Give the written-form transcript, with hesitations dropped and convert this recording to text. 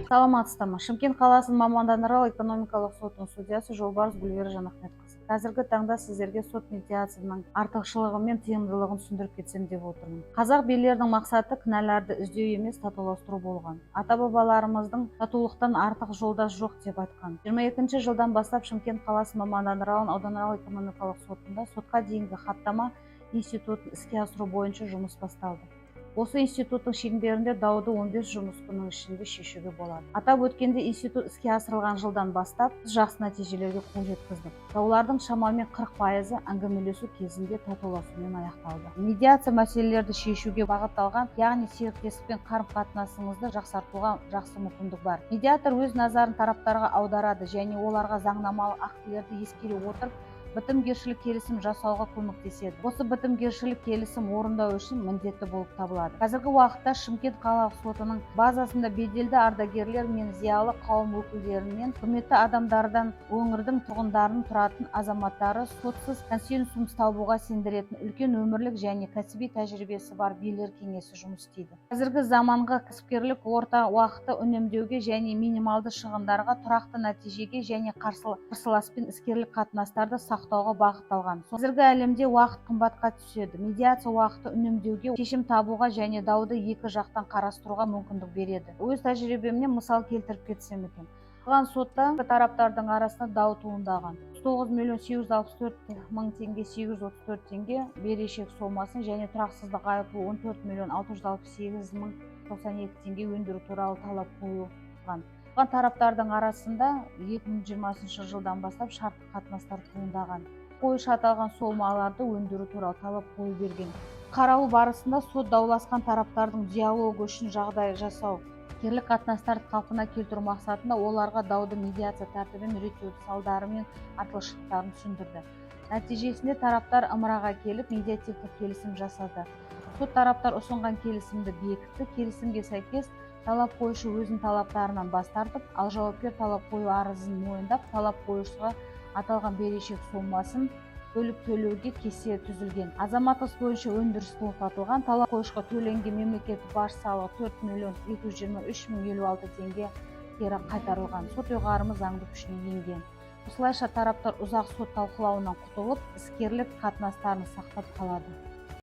Саламатсыздар ма? Шымкент қаласының мамандандырылған экономикалық сотының судьясы Жолбарыс Гүлвира Жанахметқызы. Қазіргі таңда сіздерге сот медиациясының артықшылығы мен тиімділігін түсіндіріп кетсем деп отырмын. Қазақ билердің мақсаты кінәларды іздеу емес, татуластыру болған. Ата-бабаларымыздың татулықтан артық жолдас жоқ деп айтқан. 22 жылдан бастап Шымкент қаласы мамандандырылған ауданаралық экономикалық сотында сотқа дейінгі хаттама институтын іске асыру бойынша жұмыс басталды. Осы институттың шеңберінде дауды 15 жұмыс күнінің ішінде шешуге болады. Атап өткенде, институт іске асырылған жылдан бастап жақсы нәтижелерге қол жеткіздік. Даулардың шамамен 40% әңгімелесу кезінде татуласумен аяқталды. Медиация мәселелерді шешуге бағытталған, яғни серіктестікпен қарым-қатынасыңызды жақсартуға жақсы мүмкіндік бар. Медиатор өз назарын тараптарға аударады және оларға заңнамалық актілерді ескере отырып бітімгершілік келісім жасауға көмектеседі. Осы бітімгершілік келісім орындау үшін міндетті болып табылады. Қазіргі уақытта Шымкент қалалық сотының базасында беделді ардагерлер мен зиялы қауым өкілдерінен, құрметті адамдардан, өңірдің тұрғындарының тұратын азаматтары сотсыз консенсус табуға сендіретін үлкен өмірлік және кәсіби тәжірибесі бар билер кеңесі жұмыс істейді. Қазіргі заманғы кәсіпкерлік орта уақытты үнемдеуге және минималды шығындарға, тұрақты нәтижеге және қарсыласпен іскерлік қатынастарды сақтауға бағытталған. Қазіргі әлемде уақыт қымбатқа түседі. Медиация уақытты үнемдеуге, шешім табуға және дауды екі жақтан қарастыруға мүмкіндік береді. Өз тәжірибемнен мысал келтіріп кетсем екен. Қалған сотта тараптардың арасында дау туындаған. 9.864.000 теңге 834 теңге берешек сомасын және тұрақсыздық айыппұлы 14.668.092 теңге өндіру туралы талап қойылған. Тараптардың арасында 2020 жылдан бастап шартты қатынастар туындаған. Қойшы аталған сомаларды өндіру туралы талап қою берген. Қаралу барысында сот дауласқан тараптардың диалогы үшін жағдай жасау, іскерлік қатынастарды қалпына келтіру мақсатында оларға дауды медиация тәртібімен реттеу салдары мен артықшылықтарын түсіндірді. Нәтижесінде тараптар ымыраға келіп медиативтік келісім жасады. Сот тараптар ұсынған келісімді бекітті. Келісімге сәйкес талап қойшы өзінің талаптарынан бас тартып, ал жауапкер талап қою арызын мойындап, талап қоюшыға аталған берешек сомасын бөліп төлеуге кесте түзілген. Азаматтық іс бойынша өндіріс тоқтатылған. Талап қоюшыға төленген мемлекеттік баж салығы 4.223.056 теңге кері қайтарылған. Сот ұйғарымы заңды күшіне енген. Осылайша тараптар ұзақ сот талқылауынан құтылып, іскерлік қатынастарын сақтап қалады.